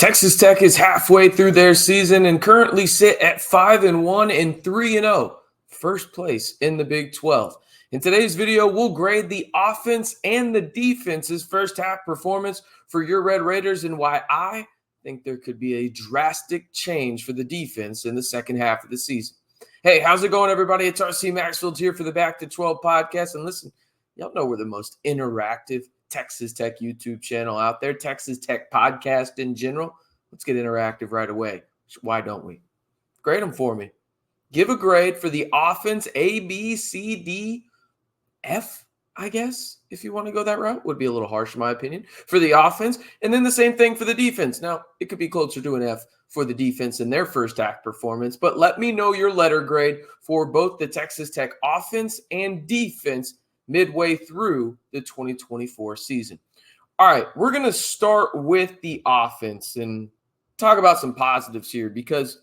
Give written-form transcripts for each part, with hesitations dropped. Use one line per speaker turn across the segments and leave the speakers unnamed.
Texas Tech is halfway through their season and currently sit at 5-1 and 3-0, first place in the Big 12. In today's video, we'll grade the offense and the defense's first half performance for your Red Raiders and why I think there could be a drastic change for the defense in the second half of the season. Hey, how's it going, everybody? It's RC Maxfield here for the Back to 12 podcast. And listen, y'all know we're the most interactive Texas Tech YouTube channel out there, Texas Tech podcast in general. Let's get interactive right away. Why don't we? Grade them for me. Give a grade for the offense, A, B, C, D, F, I guess, if you want to go that route. Would be a little harsh in my opinion for the offense. And then the same thing for the defense. Now, it could be closer to an F for the defense in their first half performance, but let me know your letter grade for both the Texas Tech offense and defense midway through the 2024 season. All right, we're going to start with the offense and talk about some positives here because,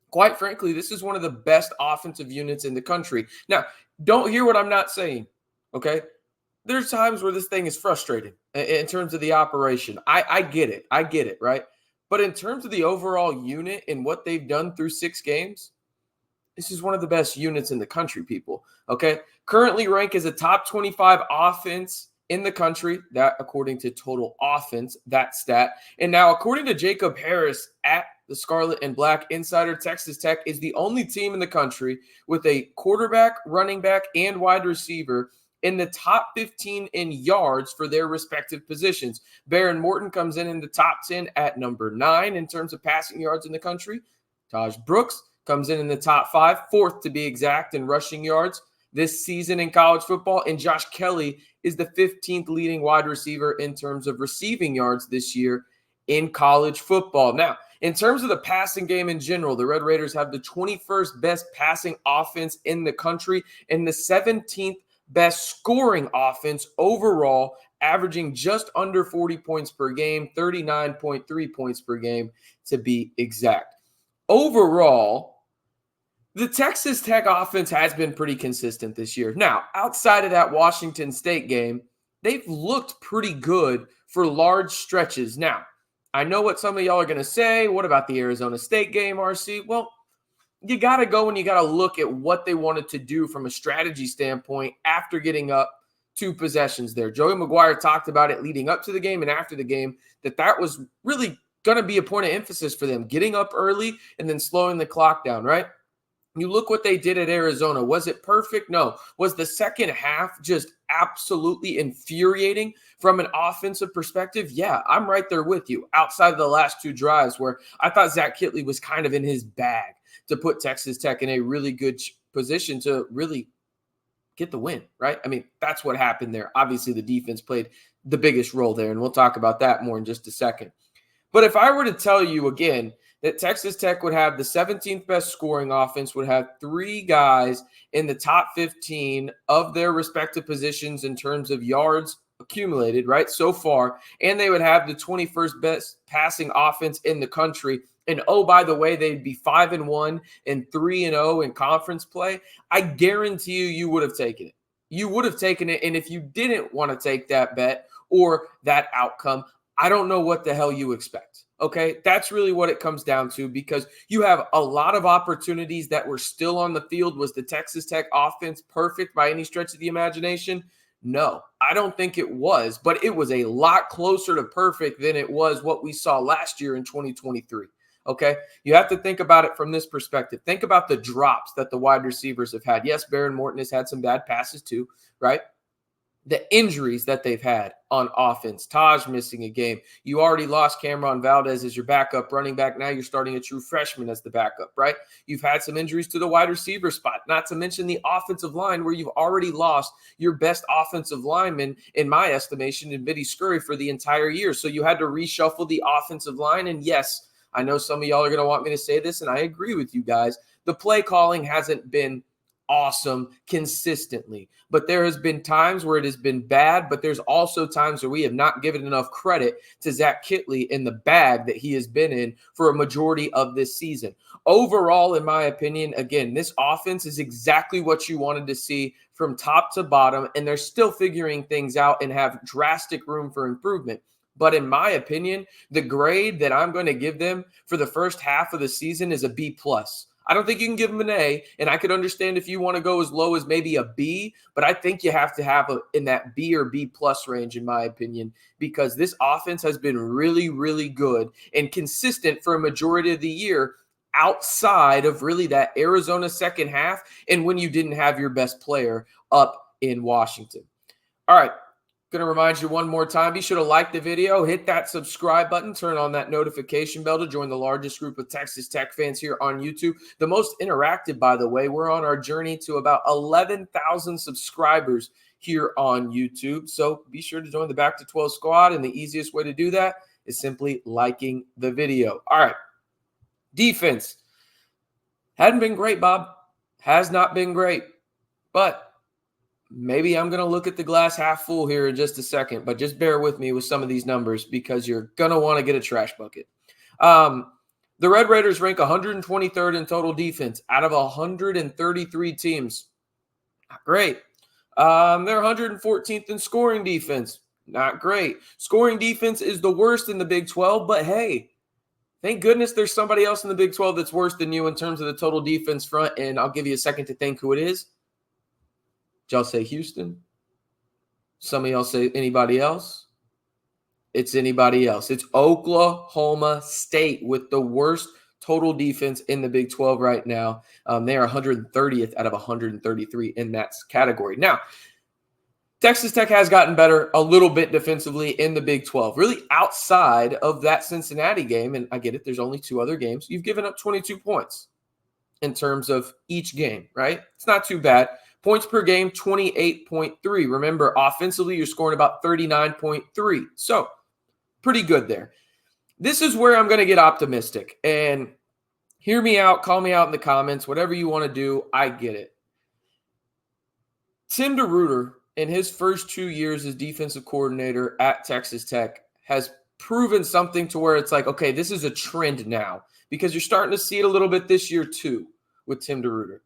quite frankly, this is one of the best offensive units in the country. Now, don't hear what I'm not saying, okay? There's times where this thing is frustrating in terms of the operation. I get it. I get it, right? But in terms of the overall unit and what they've done through 6 games, this is one of the best units in the country, people, okay? Currently ranked as a top 25 offense in the country, that according to Total Offense, that stat. And now, according to Jacob Harris at the Scarlet and Black Insider, Texas Tech is the only team in the country with a quarterback, running back, and wide receiver in the top 15 in yards for their respective positions. Baron Morton comes in the top 10 at number 9 in terms of passing yards in the country. Taj Brooks comes in the top 5, 4th to be exact, in rushing yards this season in college football. And Josh Kelly is the 15th leading wide receiver in terms of receiving yards this year in college football. Now, in terms of the passing game in general, the Red Raiders have the 21st best passing offense in the country and the 17th best scoring offense overall, averaging just under 40 points per game, 39.3 points per game to be exact. Overall, the Texas Tech offense has been pretty consistent this year. Now, outside of that Washington State game, they've looked pretty good for large stretches. Now, I know what some of y'all are going to say. What about the Arizona State game, RC? Well, you got to go and you got to look at what they wanted to do from a strategy standpoint after getting up 2 possessions there. Joey McGuire talked about it leading up to the game and after the game, that was really going to be a point of emphasis for them, getting up early and then slowing the clock down, right? You look what they did at Arizona. Was it perfect? No. Was the second half just absolutely infuriating from an offensive perspective? Yeah, I'm right there with you. Outside of the last 2 drives where I thought Zach Kittley was kind of in his bag to put Texas Tech in a really good position to really get the win, right? I mean, that's what happened there. Obviously, the defense played the biggest role there, and we'll talk about that more in just a second. But if I were to tell you again that Texas Tech would have the 17th best scoring offense, would have 3 guys in the top 15 of their respective positions in terms of yards accumulated, right, so far, and they would have the 21st best passing offense in the country, and oh, by the way, they'd be 5-1 and 3-0 in conference play, I guarantee you would have taken it. You would have taken it, and if you didn't want to take that bet or that outcome, I don't know what the hell you expect, okay? That's really what it comes down to because you have a lot of opportunities that were still on the field. Was the Texas Tech offense perfect by any stretch of the imagination? No, I don't think it was, but it was a lot closer to perfect than it was what we saw last year in 2023, okay? You have to think about it from this perspective. Think about the drops that the wide receivers have had. Yes, Baron Morton has had some bad passes too, right? The injuries that they've had on offense, Taj missing a game. You already lost Cameron Valdez as your backup running back. Now you're starting a true freshman as the backup, right? You've had some injuries to the wide receiver spot, not to mention the offensive line where you've already lost your best offensive lineman, in my estimation, in Vinny Scurry for the entire year. So you had to reshuffle the offensive line. And yes, I know some of y'all are going to want me to say this, and I agree with you guys. The play calling hasn't been awesome consistently, but there has been times where it has been bad, but there's also times where we have not given enough credit to Zach Kittley in the bag that he has been in for a majority of this season. Overall, in my opinion, again, this offense is exactly what you wanted to see from top to bottom, and they're still figuring things out and have drastic room for improvement. But in my opinion, the grade that I'm going to give them for the first half of the season is a B plus. I don't think you can give them an A, and I could understand if you want to go as low as maybe a B, but I think you have to have in that B or B plus range, in my opinion, because this offense has been really, really good and consistent for a majority of the year outside of really that Arizona second half and when you didn't have your best player up in Washington. All right. Going to remind you one more time, be sure to like the video, hit that subscribe button, turn on that notification bell to join the largest group of Texas Tech fans here on YouTube. The most interactive, by the way. We're on our journey to about 11,000 subscribers here on YouTube. So be sure to join the Back to 12 squad, and the easiest way to do that is simply liking the video. All right. Defense. Hadn't been great, Bob. Has not been great. But maybe I'm going to look at the glass half full here in just a second, but just bear with me with some of these numbers because you're going to want to get a trash bucket. The Red Raiders rank 123rd in total defense out of 133 teams. Not great. They're 114th in scoring defense. Not great. Scoring defense is the worst in the Big 12, but hey, thank goodness there's somebody else in the Big 12 that's worse than you in terms of the total defense front, and I'll give you a second to think who it is. Did y'all say Houston? Some of y'all say anybody else? It's anybody else. It's Oklahoma State with the worst total defense in the Big 12 right now. They are 130th out of 133 in that category. Now, Texas Tech has gotten better a little bit defensively in the Big 12, really outside of that Cincinnati game. And I get it, there's only 2 other games. You've given up 22 points in terms of each game, right? It's not too bad. Points per game, 28.3. Remember, offensively, you're scoring about 39.3. So, pretty good there. This is where I'm going to get optimistic. And hear me out, call me out in the comments, whatever you want to do, I get it. Tim DeRuyter, in his first 2 years as defensive coordinator at Texas Tech, has proven something to where it's like, okay, this is a trend now. Because you're starting to see it a little bit this year, too, with Tim DeRuyter.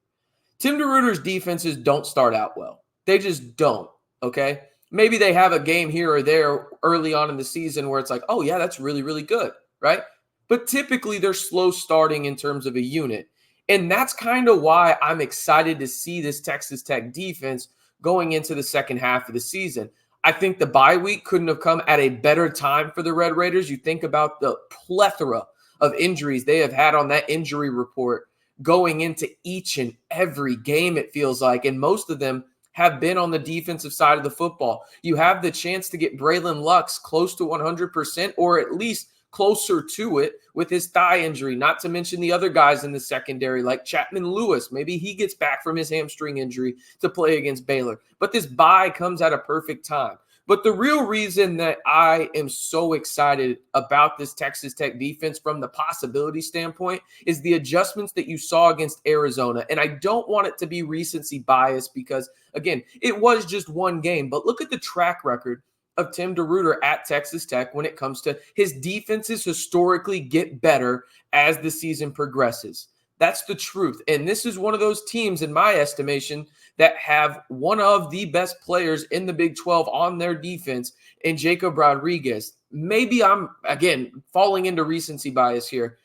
Tim DeRuyter's defenses don't start out well. They just don't, okay? Maybe they have a game here or there early on in the season where it's like, oh, yeah, that's really, really good, right? But typically they're slow starting in terms of a unit. And that's kind of why I'm excited to see this Texas Tech defense going into the second half of the season. I think the bye week couldn't have come at a better time for the Red Raiders. You think about the plethora of injuries they have had on that injury report going into each and every game, it feels like, and most of them have been on the defensive side of the football. You have the chance to get Braylon Lux close to 100% or at least closer to it with his thigh injury, not to mention the other guys in the secondary like Chapman Lewis. Maybe he gets back from his hamstring injury to play against Baylor. But this bye comes at a perfect time. But the real reason that I am so excited about this Texas Tech defense from the possibility standpoint is the adjustments that you saw against Arizona. And I don't want it to be recency bias because, again, it was just one game. But look at the track record of Tim DeRuyter at Texas Tech when it comes to his defenses historically get better as the season progresses. That's the truth. And this is one of those teams, in my estimation, that have one of the best players in the Big 12 on their defense in Jacob Rodriguez. Maybe I'm, again, falling into recency bias here.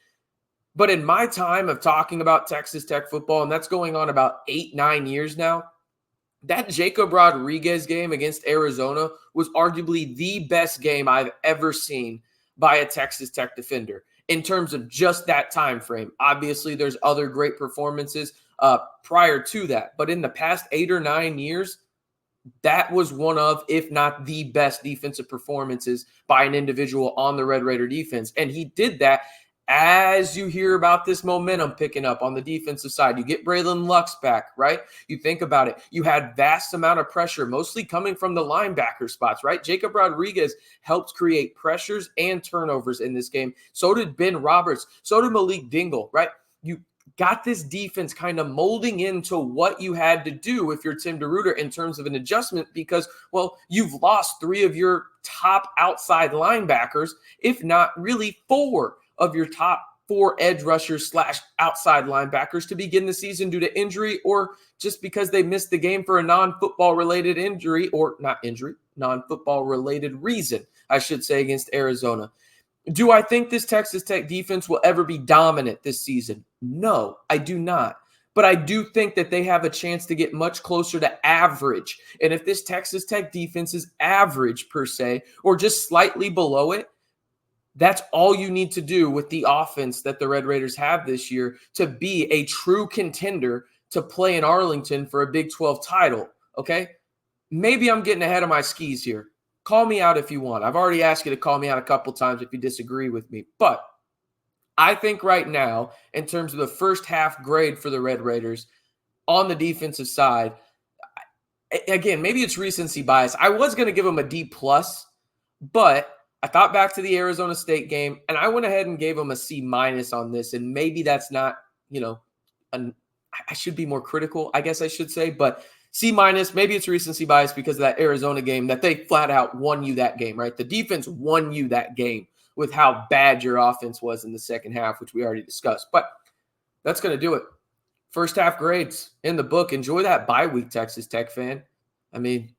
But in my time of talking about Texas Tech football, and that's going on about 8-9 years now, that Jacob Rodriguez game against Arizona was arguably the best game I've ever seen by a Texas Tech defender in terms of just that time frame. Obviously, there's other great performances prior to that. But in the past 8 or 9 years, that was one of, if not the best defensive performances by an individual on the Red Raider defense. And he did that as you hear about this momentum picking up on the defensive side. You get Braylon Lux back, right? You think about it. You had vast amount of pressure, mostly coming from the linebacker spots, right? Jacob Rodriguez helped create pressures and turnovers in this game. So did Ben Roberts. So did Malik Dingle, right? You got this defense kind of molding into what you had to do if you're Tim DeRuyter in terms of an adjustment because, well, you've lost 3 of your top outside linebackers, if not really 4 of your top 4 edge rushers / outside linebackers to begin the season due to injury or just because they missed the game for a non-football related injury or not injury, non-football related reason. I should say, against Arizona. Do I think this Texas Tech defense will ever be dominant this season? No, I do not. But I do think that they have a chance to get much closer to average. And if this Texas Tech defense is average per se, or just slightly below it, that's all you need to do with the offense that the Red Raiders have this year to be a true contender to play in Arlington for a Big 12 title, okay? Maybe I'm getting ahead of my skis here. Call me out if you want. I've already asked you to call me out a couple times if you disagree with me. But I think right now, in terms of the first half grade for the Red Raiders on the defensive side, again, maybe it's recency bias. I was going to give them a D+, but I thought back to the Arizona State game, and I went ahead and gave them a C- on this. And maybe that's not, I should be more critical, I guess I should say. But C-, maybe it's recency bias because of that Arizona game that they flat out won you that game, right? The defense won you that game with how bad your offense was in the second half, which we already discussed. But that's going to do it. First half grades in the book. Enjoy that bye week, Texas Tech fan. I mean,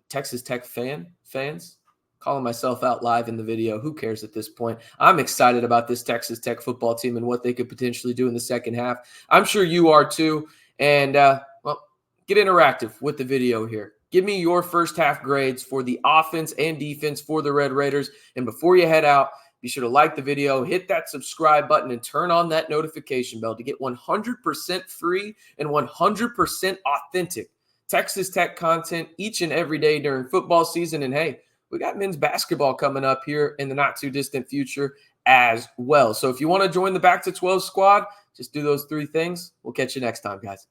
Texas Tech fans. Calling myself out live in the video. Who cares at this point? I'm excited about this Texas Tech football team and what they could potentially do in the second half. I'm sure you are too. And, get interactive with the video here. Give me your first half grades for the offense and defense for the Red Raiders. And before you head out, be sure to like the video, hit that subscribe button, and turn on that notification bell to get 100% free and 100% authentic Texas Tech content each and every day during football season. And hey, we got men's basketball coming up here in the not too distant future as well. So if you want to join the Back to 12 squad, just do those 3 things. We'll catch you next time, guys.